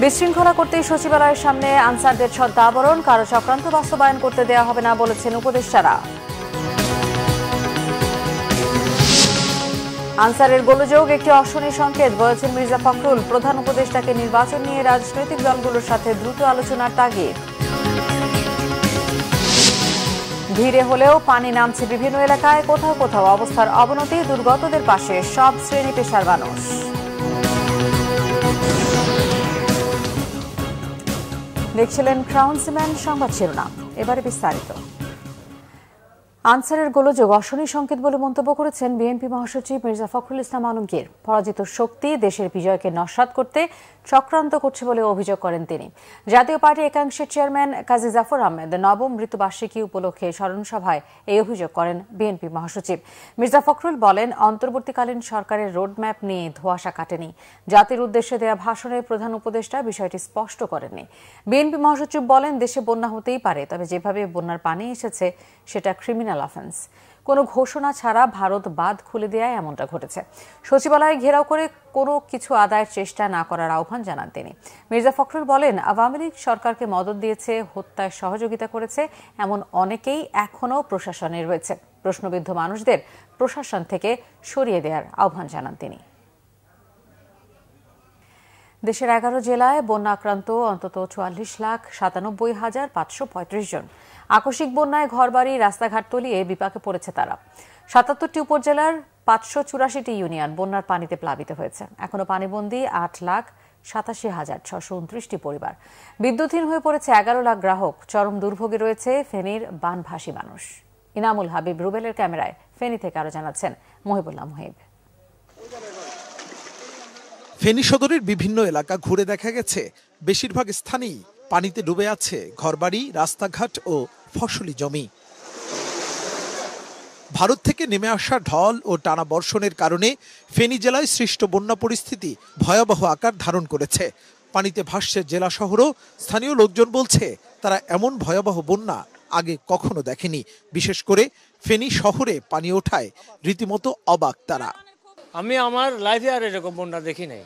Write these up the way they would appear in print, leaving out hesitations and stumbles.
বিশৃঙ্খলা করতেই সচিবালয়ের সামনে আনসারদের ছদ্মা আবরণ, কারো চক্রান্ত বাস্তবায়ন করতে দেওয়া হবে না বলেছেন উপদেষ্টারা। আনসারের গোলযোগ একটি অশনি সংকেত বলেছেন মির্জা ফখরুল। প্রধান উপদেষ্টাকে নির্বাচন নিয়ে রাজনৈতিক দলগুলোর সাথে দ্রুত আলোচনার তাগিদ। ধীরে হলেও পানি নামছে বিভিন্ন এলাকায়, কোথাও কোথাও অবস্থার অবনতি। দুর্গতদের পাশে সব শ্রেণী পেশার মানুষ। দেখছিলেন ক্রাউন সিমেন্ট সংবাদ শিরোনাম, এবারে বিস্তারিত। আনসারের গোলযোগ অশনি সংকেত বলে মন্তব্য করেছেন বিএনপি মহাসচিব মির্জা ফখরুল ইসলাম আলমগীর। পরাজিত শক্তি দেশের বিজয়কে নস্যাৎ করতে চক্রান্ত করছে বলে অভিযোগ করেন তিনি। জাতীয় পার্টি একাংশের চেয়ারম্যান কাজী জাফর আহমেদ নবম মৃত্যুবার্ষিকী উপলক্ষে স্মরণ সভায় এই অভিযোগ করেন বিএনপি মহাসচিব। মির্জা ফখরুল বলেন, অন্তর্বর্তীকালীন সরকারের রোডম্যাপ নিয়ে ধোঁয়াশা কাটেনি। জাতির উদ্দেশ্যে দেয়া ভাষণে প্রধান উপদেষ্টা বিষয়টি স্পষ্ট করেননি। বিএনপি মহাসচিব বলেন, দেশে বন্যা হতেই পারে, তবে যেভাবে বন্যার পানি এসেছে সেটা ক্রিমিনাল অফেন্স। কোনো ঘোষণা ছাড়া ভারত বাঁধ খুলে দেয়ায় এমনটা ঘটেছে। সচিবালয়ে ঘেরাও করে কোনো কিছু আদায়ের চেষ্টা না করার আহ্বান জানান তিনি। মির্জা ফখরুল বলেন, আওয়ামী লীগ সরকারকে মদদ দিয়েছে, হত্যায় সহযোগিতা করেছে, এমন অনেকেই এখনও প্রশাসনে রয়েছে। প্রশ্নবিদ্ধ মানুষদের প্রশাসন থেকে সরিয়ে দেওয়ার আহ্বান জানান তিনি। দেশের 11 জেলায় বন্যা আক্রান্ত অন্তত 44,97,535 জন। আকস্মিক বন্যায় ঘরবাড়ি, রাস্তাঘাট তলিয়ে বিপাকে পড়েছে তারা। 77টি উপজেলার 584টি ইউনিয়ন বন্যার পানিতে প্লাবিত হয়েছে। এখনো পানিবন্দী 8,87,629টি পরিবার। বিদ্যুৎহীন হয়ে পড়েছে 11 লাখ গ্রাহক। চরম দুর্ভোগে রয়েছে ফেনীর বানভাসী মানুষ। ইনামুল হাবিব রুবেলের ক্যামেরায় ফেনী থেকে আরো জানাচ্ছেন মহিবুল্লাহ মুহিব। ফেনী সদরের বিভিন্ন এলাকা ঘুরে দেখা গেছে বেশিরভাগ স্থানেই পানিতে ডুবে আছে ঘরবাড়ি, রাস্তাঘাট ও ফসলি জমি। ভারত থেকে নেমে আসা ঢল ও টানা বর্ষণের কারণে ফেনী জেলায় সৃষ্ট বন্যা পরিস্থিতি ভয়াবহ আকার ধারণ করেছে। পানিতে ভাসছে জেলা শহরও। স্থানীয় লোকজন বলছে, তারা এমন ভয়াবহ বন্যা আগে কখনো দেখেনি। বিশেষ করে ফেনী শহরে পানি ওঠায় রীতিমতো অবাক তারা। আমি আমার লাইফে আর এরকম বন্যা দেখি নাই।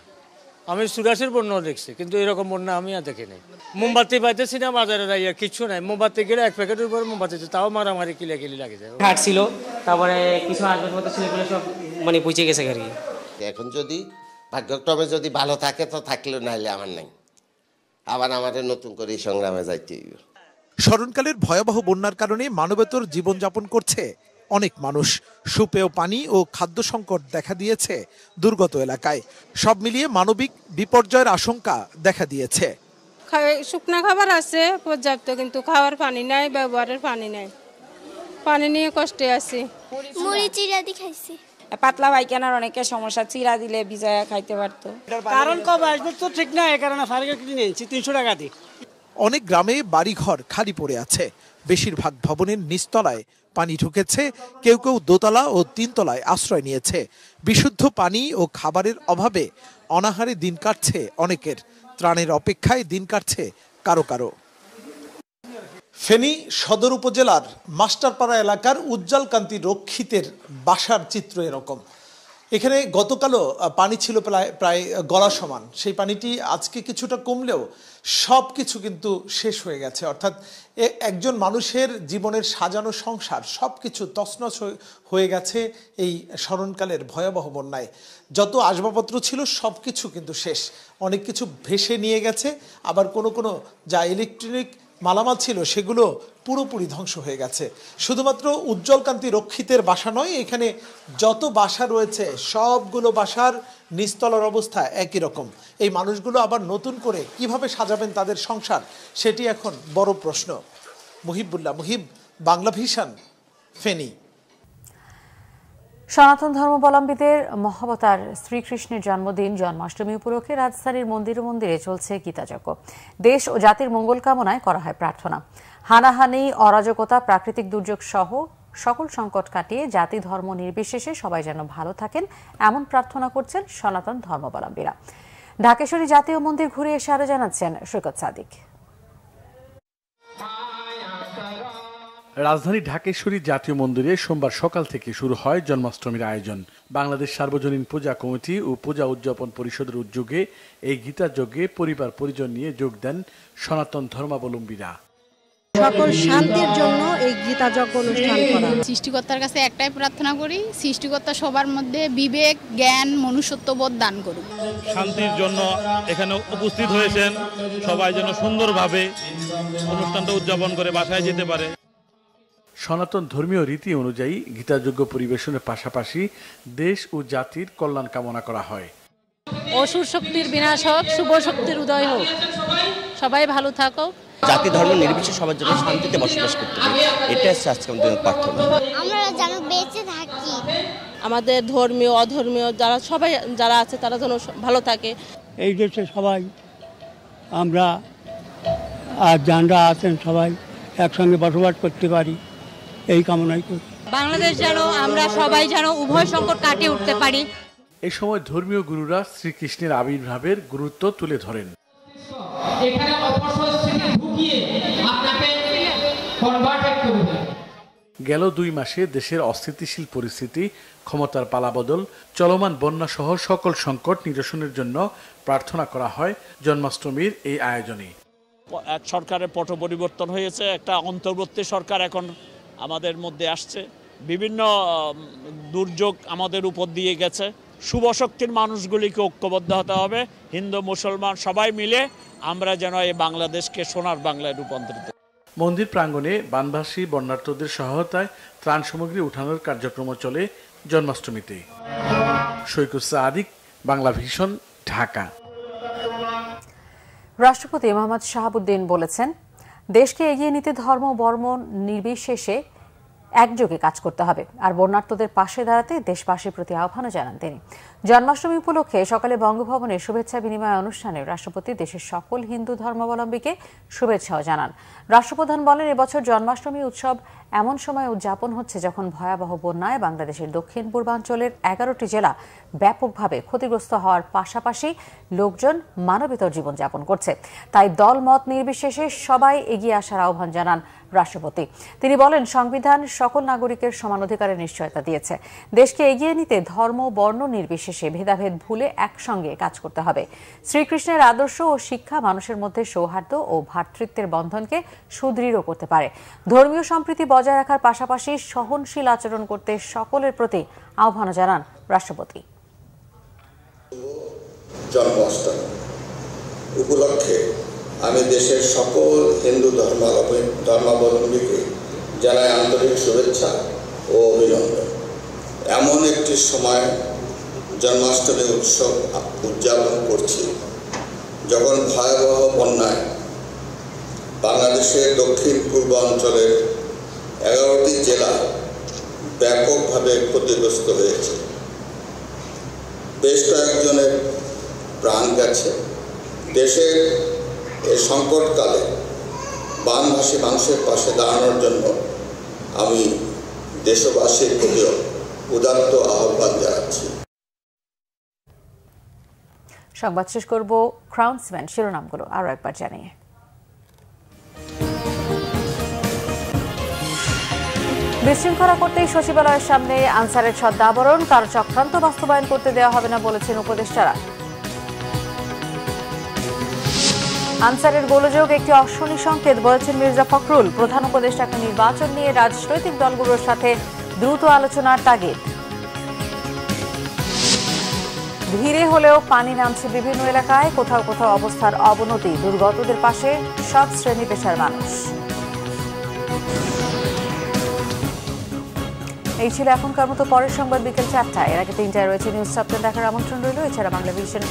আমি 84 বন্যাও দেখছি, কিন্তু এরকম বন্যা আমি আর দেখি নাই। মোমবাতি পাইতেছি না বাজারে, যাইয়া কিচ্ছু নাই। মোমবাতি গেলে 1 প্যাকেটের উপরে মোমবাতি, তাও মারামারি কিলাকিলি লাগে যায়। ঘাট ছিল, তারপরে কিছু আসবাবপত্র ছিল, এগুলো সব মানে বুঝে গেছে আর কি। এখন যদি ভাগ্যক্রমে যদি ভালো থাকে তো থাকলেও, নাইলে আমার নাই। আবার আমাদের নতুন করে এই সংগ্রামে যাইতে হইবে। স্মরণকালের ভয়াবহ বন্যার কারণে মানবেতর জীবনযাপন করছে অনেক মানুষ। সুপেয় পানি ও খাদ্য সংকট দেখা দিয়েছে দুর্গত এলাকায়। সব মিলিয়ে মানবিক বিপর্যয়ের আশঙ্কা দেখা দিয়েছে। শুকনা খাবার আছে পর্যাপ্ত, কিন্তু খাওয়ার পানি নাই, ব্যবহারের পানি নাই। পানি নিয়ে কষ্টে আছি। মুড়ি চিড়া দি খাইছি। পাতলা পায়খানার অনেকের সমস্যা, চিড়া দিলে ভিজায়া খাইতে পারতো। কারণ কবে আসবে তো ঠিক না, এই কারণে ফার্কে কিনে নিয়েছি 300 টাকা দিয়ে। অনেক গ্রামে বাড়িঘর খালি পড়ে আছে। বেশিরভাগ ভবনের নিচতলায় পানি ঢুকেছে, কেউ কেউ দোতলা ও 3 তলায় আশ্রয় নিয়েছে। বিশুদ্ধ পানি ও খাবারের অভাবে অনাহারে দিন কাটছে অনেকের। ত্রাণের অপেক্ষায় দিন কাটছে কারো কারো। ফেনী সদর উপজেলার মাস্টারপাড়া এলাকার উজ্জ্বল কান্তি রক্ষিতের বাসার চিত্র এরকম। এখানে গতকালও পানি ছিল প্রায় গলা সমান। সেই পানিটি আজকে কিছুটা কমলেও সব কিছু কিন্তু শেষ হয়ে গেছে। অর্থাৎ একজন মানুষের জীবনের সাজানো সংসার সব কিছু তছনছ হয়ে গেছে এই স্মরণকালের ভয়াবহ বন্যায়। যত আসবাবপত্র ছিল সব কিছু কিন্তু শেষ। অনেক কিছু ভেসে নিয়ে গেছে, আবার কোনো যা ইলেকট্রনিক মালামাল ছিল সেগুলো পুরোপুরি ধ্বংস হয়ে গেছে। শুধুমাত্র উজ্জ্বল কান্তি রক্ষিতের বাসা নয়, এখানে যত বাসা রয়েছে সবগুলো বাসার নিচতলার অবস্থা একই রকম। এই মানুষগুলো আবার নতুন করে কিভাবে সাজাবেন তাদের সংসার, সেটি এখন বড় প্রশ্ন। মুহিবুল্লাহ মুহিব, বাংলা ভিশন, ফেনী। সনাতন ধর্মাবলম্বীদের মহাবতার শ্রীকৃষ্ণের জন্মদিন জন্মাষ্টমী উপলক্ষে রাজধানীর মন্দিরে মন্দিরে চলছে গীতাযজ্ঞ। দেশ ও জাতির মঙ্গল কামনায় করা হয় প্রার্থনা। হানাহানি, অরাজকতা, প্রাকৃতিক দুর্যোগ সহ সকল সংকট কাটিয়ে জাতি ধর্ম নির্বিশেষে সবাই যেন ভালো থাকেন, এমন প্রার্থনা করছেন সনাতন ধর্মাবলম্বীরা। ঢাকেশ্বরী জাতীয় মন্দির ঘুরে এসে আরো জানাচ্ছেন সৈকত সাদিক। রাজধানী ঢাকেশ্বরী জাতীয় মন্দিরে সোমবার সকাল থেকে শুরু হয় জন্মাষ্টমীর আয়োজন। বাংলাদেশ সার্বজনীন পূজা কমিটি ও পূজা উদযাপন পরিষদের উদ্যোগে এই গীতাযজ্ঞে পরিবার পরিজন নিয়ে যোগ দেন সনাতন ধর্মাবলম্বীরা। সকল শান্তির জন্য এই গীতাযজ্ঞ অনুষ্ঠান করা। সৃষ্টিকর্তার কাছে একটাই প্রার্থনা করি, সৃষ্টিকর্তা সবার মধ্যে বিবেক, জ্ঞান, মনুষ্যত্ববোধ দান করুন। শান্তির জন্য এখানে উপস্থিত হয়েছেন সবাই যেন সুন্দরভাবে অনুষ্ঠানটা উদযাপন করে বাসায় যেতে পারে। সনাতন ধর্মীয় রীতি অনুযায়ী গীতাযজ্ঞ পরিবেশনের পাশাপাশি দেশ ও জাতির কল্যাণ কামনা করা হয়। অসুর শক্তির বিনাশ হোক, শুভ শক্তির উদয় হোক, সবাই ভালো থাকুক। জাতি ধর্ম নির্বিশেষে সবার জন্য শান্তিতে বসবাস করতে পারে, এটা হচ্ছে আজকে আমাদের প্রার্থনা। আমরা যেন বেঁচে থাকি, আমাদের ধর্মীয় অধর্মীয় যারা সবাই যারা আছে তারা যেন ভালো থাকে। এই দেশে সবাই আমরা আর যারা আছেন সবাই একসঙ্গে বসবাস করতে পারি, এই কামনাই করি। বাংলাদেশ যেন আমরা সবাই যেন উভয় সংকট কাটিয়ে উঠতে পারি। এই সময় ধর্মীয় গুরুরা শ্রীকৃষ্ণের আবির্ভাবের গুরুত্ব তুলে ধরেন। গেল 2 মাসে দেশের অস্থিতিশীল পরিস্থিতি, ক্ষমতার পালাবদল, চলমান বন্যা সহ সকল সংকট নিরসনের জন্য প্রার্থনা করা হয় জন্মাষ্টমীর এই আয়োজনে। এক সরকারের পট পরিবর্তন হয়েছে, একটা অন্তর্বর্তী সরকার এখন আমাদের মধ্যে আসছে। বিভিন্ন দুর্যোগ আমাদের উপর দিয়ে গেছে। শুভ শক্তির মানুষগুলিকে ঐক্যবদ্ধ হতে হবে, হিন্দু মুসলমান সবাই মিলে আমরা যেন এই বাংলাদেশকে সোনার বাংলায় রূপান্তরিত। মন্দির প্রাঙ্গণে বানভাসী বন্যার্তদের সহায়তায় ত্রাণ সামগ্রী উঠানোর কার্যক্রম চলে জন্মাষ্টমীতে। সৈকুর সাদিক, বাংলা ভিশন, ঢাকা। রাষ্ট্রপতি মোহাম্মদ শাহাবুদ্দিন বলেছেন, দেশকে এগিয়ে নিতে ধর্ম বর্ণ নির্বিশেষে একযোগে কাজ করতে হবে আর বন্যার্তদের পাশে দাঁড়াতে দেশবাসীর প্রতি আহ্বানও জানান তিনি। জন্মাষ্টমী উপলক্ষে সকালে বঙ্গভবনে শুভেচ্ছা বিনিময় অনুষ্ঠানে রাষ্ট্রপতি দেশের সকল হিন্দু ধর্মাবলম্বীকে শুভেচ্ছাও জানান। রাষ্ট্রপ্রধান বলেন, এবছর জন্মাষ্টমী উৎসব এমন সময় উদযাপন হচ্ছে যখন ভয়াবহ বন্যায় বাংলাদেশের দক্ষিণ পূর্বাঞ্চলের 11টি জেলা ব্যাপকভাবে ক্ষতিগ্রস্ত হওয়ার পাশাপাশি লোকজন মানবেতর জীবনযাপন করছে। তাই দল মত নির্বিশেষে সবাই এগিয়ে আসার আহ্বান জানান রাষ্ট্রপতি। তিনি বলেন, সংবিধান সকল নাগরিকের সমান অধিকারের নিশ্চয়তা দিয়েছে। দেশকে এগিয়ে নিতে ধর্ম বর্ণ নির্বিশেষে ভেদাভেদ ভুলে একসঙ্গে কাজ করতে হবে। শ্রীকৃষ্ণের আদর্শ ও শিক্ষা মানুষের মধ্যে সৌহার্দ্য ও ভ্রাতৃত্বের বন্ধনকে সুদৃঢ় করতে পারে। ধর্মীয় সম্প্রীতি বজায় রাখার পাশাপাশি সহনশীল আচরণ করতে সকলের প্রতি আহ্বান জানান রাষ্ট্রপতি। জন্মাষ্টমী উপলক্ষে আমি দেশের সকল হিন্দু ধর্মাবলম্বীকে জানাই আন্তরিক শুভেচ্ছা ও অভিনন্দন। এমন একটি সময় জন্মাষ্টমী উৎসব উদযাপন করছি যখন ভয়াবহ বন্যায় বাংলাদেশের দক্ষিণ পূর্বাঞ্চলের 11টি জেলা ব্যাপকভাবে ক্ষতিগ্রস্ত হয়েছে। বেশ কয়েকজনের প্রাণ গেছে। দেশের এই সংকটকালে বানভাসী মানুষের পাশে দাঁড়ানোর জন্য আমি দেশবাসীর প্রতিও উদাত্ত আহ্বান জানাচ্ছি। সংবাদ শেষ করব ক্রাউন্সম্যান শিরোনামগুলো আরো একবার জানিয়ে। বিশৃঙ্খলা করতেই সচিবালয়ের সামনে আনসারের ছদ্মাবরণ, কারো চক্রান্ত বাস্তবায়ন করতে দেওয়া হবে না বলেছেন উপদেষ্টারা। আনসারের গোলযোগ একটি অশনি সংকেত বলেছেন মির্জা ফখরুল। প্রধান উপদেষ্টাকে নির্বাচন নিয়ে রাজনৈতিক দলগুলোর সাথে দ্রুত আলোচনার তাগিদ। ধীরে হলেও পানি নামছে বিভিন্ন এলাকায়, কোথাও কোথাও অবস্থার অবনতি। দুর্গতদের পাশে সব শ্রেণী পেশার মানুষ। এই ছিল এখনকার মতো। পরের সংবাদ বিকেল 4টায়। এর আগে 3টায় রয়েছে নিউজ সাবটেন দেখার আমন্ত্রণ রইল। এছাড়া বাংলা ভিশন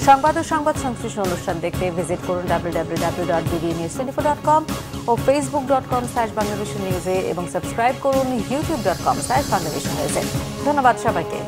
সংবাদ ও সংবাদ সংশ্লিষ্ট অনুষ্ঠান দেখতে ভিজিট করুন www.bbnews24.com ও facebook.com/banglavishnewse এবং সাবস্ক্রাইব করুন youtube.com/banglavishnewse। ধন্যবাদ সবাইকে।